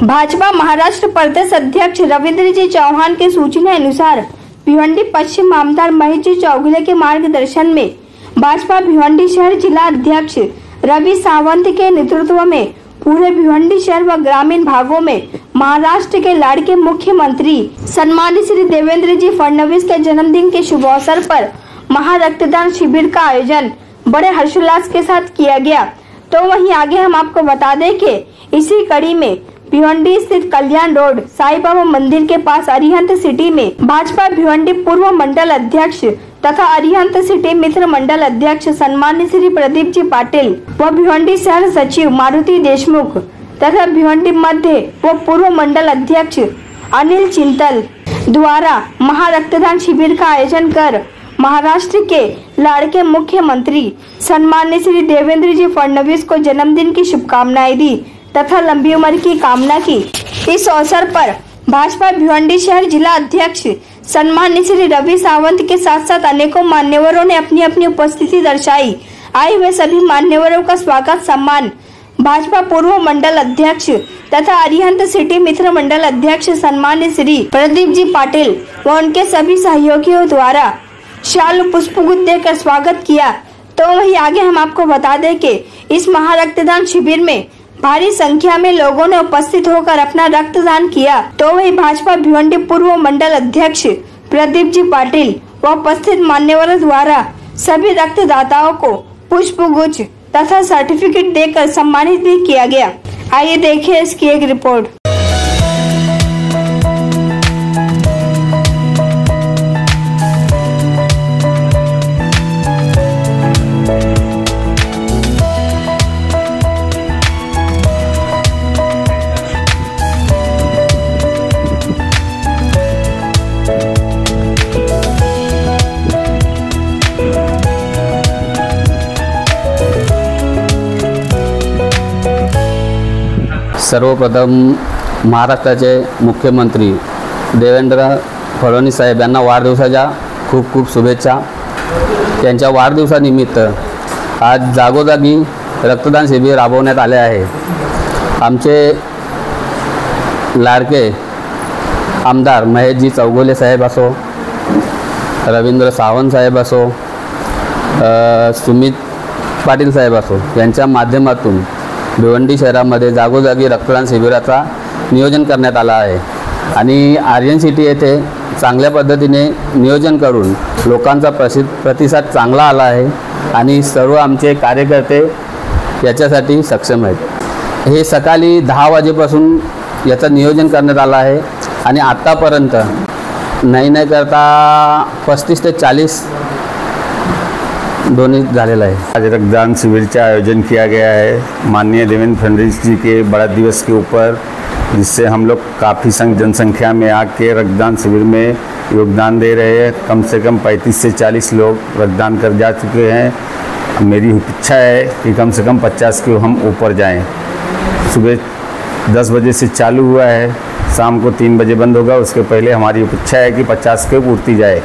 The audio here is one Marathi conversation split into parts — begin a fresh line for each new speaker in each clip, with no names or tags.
भाजपा महाराष्ट्र प्रदेश अध्यक्ष रविंद्र जी चौहान के सूचना अनुसार भिवंडी पश्चिम आमदार महेश जी चौगुले के मार्गदर्शन में भाजपा भिवंडी शहर जिला अध्यक्ष रवि सावंत के नेतृत्व में पूरे भिवंडी शहर व ग्रामीण भागों में महाराष्ट्र के लाड़के मुख्यमंत्री सम्मानित श्री देवेंद्र जी फडणवीस के जन्मदिन के शुभ अवसर पर महारक्तदान शिविर का आयोजन बड़े हर्षोल्लास के साथ किया गया। तो वहीं आगे हम आपको बता दें कि इसी कड़ी में भिवंडी स्थित कल्याण रोड साईं बाबा मंदिर के पास अरिहंत सिटी में भाजपा भिवंडी पूर्व मंडल अध्यक्ष तथा अरिहंत सिटी मित्र मंडल अध्यक्ष सम्मानित श्री प्रदीप जी पाटिल व भिवंडी शहर सचिव मारुति देशमुख तथा भिवंडी मध्य व पूर्व मंडल अध्यक्ष अनिल चिंतल द्वारा महारक्तदान शिविर का आयोजन कर महाराष्ट्र के लाड़के मुख्यमंत्री सम्मानित श्री देवेंद्र जी फडणवीस को जन्मदिन की शुभकामनाएं दी तथा लंबी उम्र की कामना की। इस अवसर पर भाजपा भिवंडी शहर जिला अध्यक्ष सम्मानित श्री रवि सावंत के साथ साथ अनेकों मान्यवरों ने अपनी अपनी उपस्थिति दर्शाई। आए हुए सभी मान्यवरों का स्वागत सम्मान भाजपा पूर्व मंडल अध्यक्ष तथा अरिहंत सिटी मित्र मंडल अध्यक्ष सम्मानित श्री प्रदीप जी पाटिल व उनके सभी सहयोगियों द्वारा शाल पुष्पगुच्छ देकर स्वागत किया। तो वही आगे हम आपको बता दें कि इस महारक्तदान शिविर में भारी संख्या में लोगों ने उपस्थित होकर अपना रक्तदान किया। तो वही भाजपा भिवंडी पूर्व मंडल अध्यक्ष प्रदीप जी पाटिल व उपस्थित मान्यवरों द्वारा सभी रक्तदाताओं को पुष्पगुच्छ तथा सर्टिफिकेट देकर सम्मानित भी किया गया। आइए देखिए इसकी एक रिपोर्ट।
सर्वप्रथम महाराष्ट्राचे मुख्यमंत्री देवेंद्र फडणवीस साहेब यांना वाढदिवसाच्या खूप खूप शुभेच्छा। त्यांच्या वाढदिवसानिमित्त आज जागोजागी रक्तदान शिबिर राबवण्यात आले आहे। आमचे लाडके आमदार महेशजी चौगुले साहेब असो, रवींद्र सावंत साहेब असो, सुमित पाटील साहेब असो यांच्या माध्यमातून भिवंडी शहरामध्ये जागोजागी रक्तदान शिबिराचा नियोजन करण्यात आला आहे आणि आर्यन सिटी येथे चांगल्या पद्धतीने नियोजन करून लोकांचा प्रतिसाद चांगला आला आहे आणि सर्व आमचे कार्यकर्ते याच्यासाठी सक्षम आहेत। हे सकाळी 10 वाजेपासून याचं नियोजन करण्यात आलं आहे आणि आतापर्यंत नाही करता 35 ते 40 दोनों झालेला है।
आज रक्तदान शिविर का आयोजन किया गया है माननीय देवेंद्र फडणवीस जी के बड़ा दिवस के ऊपर, जिससे हम लोग काफ़ी जनसंख्या में आके रक्तदान शिविर में योगदान दे रहे हैं। कम से कम 35 से 40 लोग रक्तदान कर जा चुके हैं। मेरी इच्छा है कि कम से कम 50 के हम ऊपर जाएं। सुबह 10 बजे से चालू हुआ है, शाम को 3 बजे बंद होगा। उसके पहले हमारी इच्छा है कि 50 के पूर्ति जाए।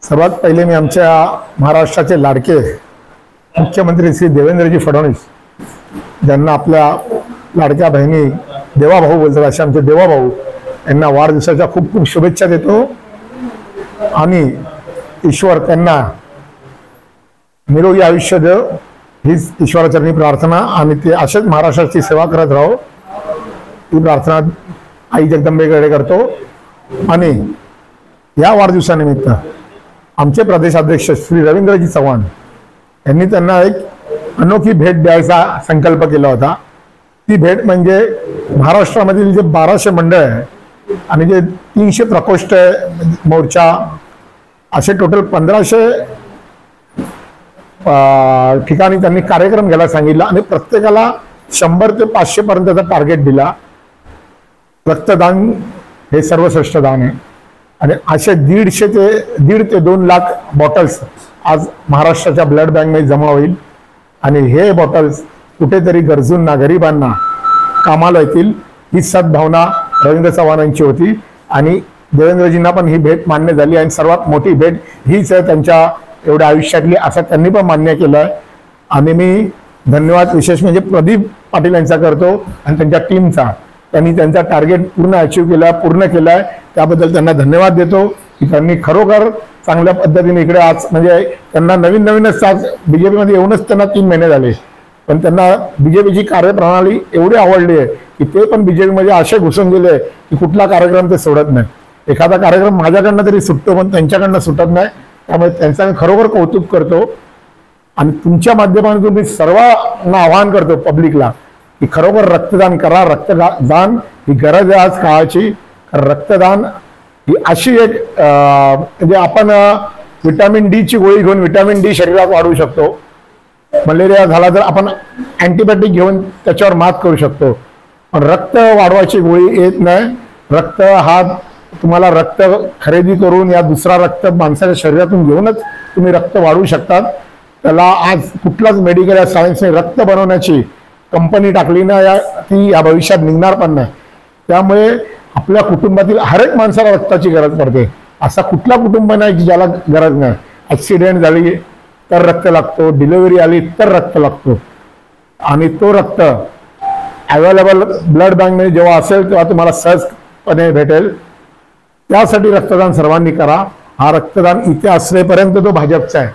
सर्वात पहिले मी आमच्या महाराष्ट्राचे लाडके मुख्यमंत्री श्री देवेंद्रजी फडणवीस ज्यांना आपल्या लाडक्या बहिणी देवाभाऊ बोलतात असे आमचे देवाभाऊ यांना वाढदिवसाच्या खूप खूप शुभेच्छा देतो आणि ईश्वर त्यांना निरोगी आयुष्य देव हीच ईश्वराचरणी प्रार्थना आणि ते असेच महाराष्ट्राची सेवा करत राहो ही प्रार्थना आई जगदंबेकडे करतो। आणि या वाढदिवसानिमित्त आमचे प्रदेशाध्यक्ष श्री रवींद्रजी चव्हाण यांनी त्यांना एक अनोखी भेट द्यायचा संकल्प केला होता। ती भेट म्हणजे महाराष्ट्रामधील जे 1200 मंडळ आहे आणि जे 300 प्रकोष्ठ मोर्चा असे टोटल 1500 ठिकाणी त्यांनी कार्यक्रम घ्यायला सांगितला आणि प्रत्येकाला 100 ते 500 पर्यंतचा टार्गेट दिला। रक्तदान हे सर्वश्रेष्ठ दान आहे आणि असे 1.5 ते 2 लाख बॉटल्स आज महाराष्ट्राच्या ब्लड बँकमध्ये जमा होईल आणि हे बॉटल्स कुठेतरी गरजूंना गरिबांना कामाला येतील। ही सद्भावना रवींद्र चव्हाणांची होती आणि देवेंद्रजींना पण ही भेट मान्य झाली आणि सर्वात मोठी भेट हीच आहे त्यांच्या एवढ्या आयुष्यातली असं त्यांनी पण मान्य केलं आहे। आणि मी धन्यवाद विशेष म्हणजे प्रदीप पाटील यांचा करतो आणि त्यांच्या टीमचा। त्यांनी त्यांचा टार्गेट पूर्ण केलाय त्याबद्दल त्यांना धन्यवाद देतो की त्यांनी खरोखर चांगल्या पद्धतीने इकडे आज म्हणजे त्यांना नवीनच आज बीजेपी मध्ये येऊनच त्यांना 3 महिने झाले पण त्यांना बीजेपीची कार्यप्रणाली एवढी आवडली आहे की ते पण बीजेपी मध्ये असे घुसून गेले की कुठला कार्यक्रम ते सोडत नाही। एखादा कार्यक्रम माझ्याकडनं तरी सुटतो पण त्यांच्याकडनं सुटत नाही। त्यामुळे त्यांचं मी खरोखर कौतुक करतो आणि तुमच्या माध्यमातून मी सर्वांना आवाहन करतो पब्लिकला की खरोखर रक्तदान करा। रक्तदान ही गरज आहे आज काळाची। रक्तदान ही अशी एक म्हणजे आपण विटॅमिन डी ची गोळी घेऊन विटॅमिन डी शरीरात वाढवू शकतो। मलेरिया झाला तर आपण अँटीबायोटिक घेऊन त्याच्यावर मात करू शकतो पण रक्त वाढवायची गोळी येत नाही। रक्त हा तुम्हाला रक्त खरेदी करून या दुसरा रक्त माणसाच्या शरीरातून घेऊनच तुम्ही रक्त वाढवू शकतात। त्याला आज कुठलाच मेडिकल या सायन्सने रक्त बनवण्याची कंपनी टाकली ना ती या भविष्यात निघणार पण नाही। त्यामुळे आपल्या कुटुंबातील हर एक माणसाला रक्ताची गरज पडते। असा कुठला कुटुंब नाही की ज्याला गरज नाही। ऍक्सिडेंट झाली तर रक्त लागतो, डिलिव्हरी आली तर रक्त लागतो आणि तो रक्त अवेलेबल ब्लड बँकमध्ये जेव्हा असेल तेव्हा तुम्हाला सहजपणे भेटेल। त्यासाठी रक्तदान सर्वांनी करा। हा रक्तदान इथे असलेपर्यंत तो भाजपचा आहे।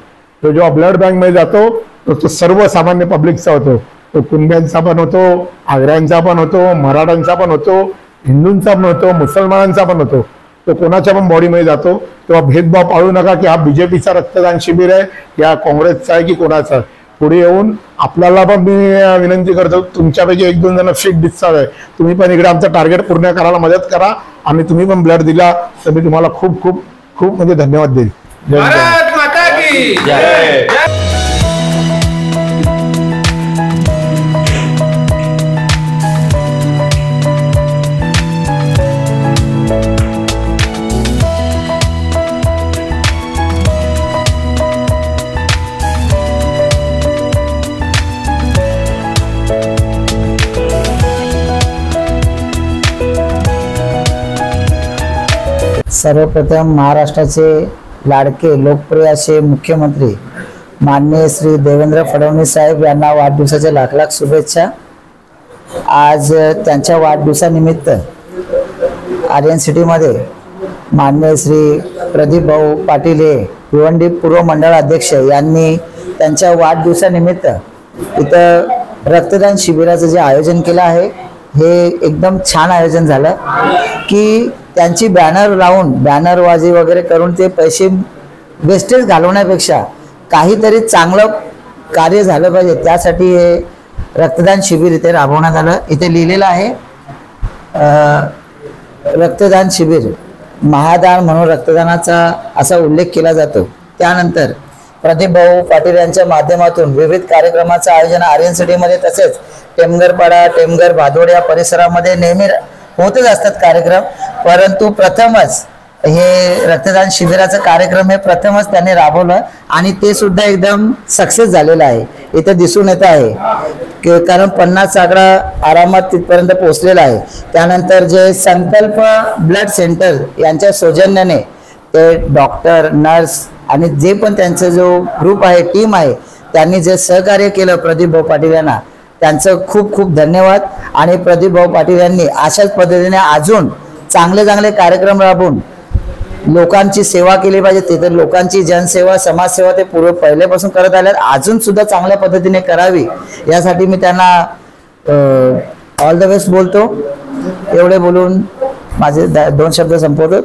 तो जेव्हा ब्लड बँकमध्ये जातो तो सर्वसामान्य पब्लिकचा होतो। तो कुंब्यांचा पण होतो, आग्र्यांचा पण होतो, मराठ्यांचा पण होतो, हिंदूंचा पण होतो, मुसलमानांचा पण होतो। तो कोणाच्या पण बॉडीमध्ये जातो। तेव्हा भेदभाव पाळू नका की हा बीजेपीचा रक्तदान शिबिर आहे या काँग्रेसचा आहे की कोणाचा आहे। पुढे येऊन आपल्याला पण मी विनंती करतो तुमच्यापैकी 1-2 जण फिट दिसतात आहे तुम्ही पण इकडे आमचं टार्गेट पूर्ण करायला मदत करा आणि तुम्ही पण ब्लड दिला तर मी तुम्हाला खूप खूप खूप म्हणजे धन्यवाद देईल।
भारत माता की जय।
सर्वप्रथम महाराष्ट्राचे लाडके लोकप्रिय असे मुख्यमंत्री माननीय श्री देवेंद्र फडणवीस साहेब यांना वाढदिवसाच्या लाख लाख शुभेच्छा। आज त्यांच्या वाढदिवसानिमित्त आर्यन सिटीमध्ये माननीय श्री प्रदीप भाऊ पाटील हे भिवंडी पूर्व मंडळ अध्यक्ष यांनी त्यांच्या वाढदिवसानिमित्त इथं रक्तदान शिबिराचं जे आयोजन केलं आहे हे एकदम छान आयोजन झालं की त्यांची बॅनर लावून बॅनरबाजी वगैरे करून ते पैसे वेस्टेज घालवण्यापेक्षा काहीतरी चांगलं कार्य झालं पाहिजे त्यासाठी हे रक्तदान शिबिर इथे राबवण्यात आलं। इथे लिहिलेलं आहे रक्तदान शिबिर महादान म्हणून रक्तदानाचा असा उल्लेख केला जातो। त्यानंतर प्रदीप भाऊ पाटील यांच्या माध्यमातून विविध कार्यक्रमाचं आयोजन आर्यन सिटीमध्ये तसेच टेमघरपाडा टेमघर भादोड या परिसरामध्ये नेहमी होतच असतात कार्यक्रम परंतु प्रथमच हे रक्तदान शिबिराचं कार्यक्रम हे प्रथमच त्यांनी राबवलं आणि ते सुद्धा एकदम सक्सेस झालेलं आहे। इथे दिसून येत आहे की कारण 50 आकडा आरामात तिथपर्यंत पोहोचलेला आहे। त्यानंतर जे संकल्प ब्लड सेंटर यांच्या सौजन्याने ते डॉक्टर नर्स आणि जे पण त्यांचा जो ग्रुप आहे टीम आहे त्यांनी जे सहकार्य केलं प्रदीप भाऊ पाटील यांना त्यांचं खूप खूप धन्यवाद। आणि प्रदीप भाऊ पाटील यांनी अशाच पद्धतीने अजून चांगले चांगले कार्यक्रम राबवून लोकांची सेवा केली पाहिजे। ते तर लोकांची जनसेवा समाजसेवा ते पहिल्यापासून करत आले अजून सुद्धा चांगल्या पद्धतीने करावी यासाठी मी त्यांना ऑल द बेस्ट बोलतो। एवढे बोलून माझे 2 शब्द संपवतो।